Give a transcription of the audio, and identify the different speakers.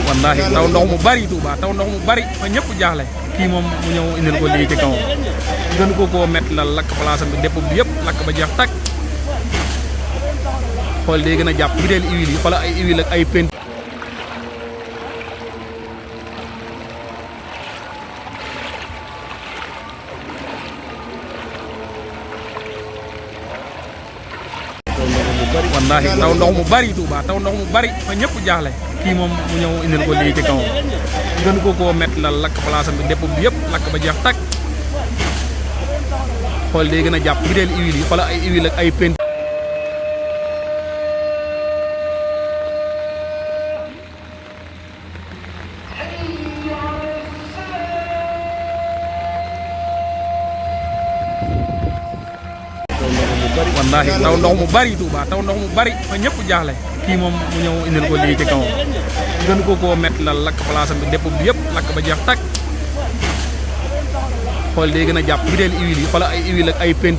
Speaker 1: wallaahi taw ndox mu bari Touba taw ndox mu bari ba ñëpp jaaxle kii moom mu ñëw indil ko lii ci kawam gën ko koo métti la lakk place am bi dépôt bi yëpp lakk ba jeex tàkk xool day gën a jàpp bideel huile yi xoolal ay huile ak ay pent wallaahi taw ndox mu bari Touba taw ndox mu bari ba ñëpp jaaxle kii moom mu ñëw indil ko lii ci kawam gën ko koo métti la lakk place am bi dépôt bi yëpp lakk ba jeex tàkk xool day gën a jàpp bideel huile yi xoolal ay huile ak ay pent wallaahi taw ndox mu bari Touba taw ndox mu bari ba ñëpp jaaxle kii moom mu ñëw indil ko lii ci kawam gën ko koo métti la lakk place am bi dépôt bi yëpp lakk ba jeex tàkk xool day gën a jàpp bideel huile yi xoolal ay huile ak ay pent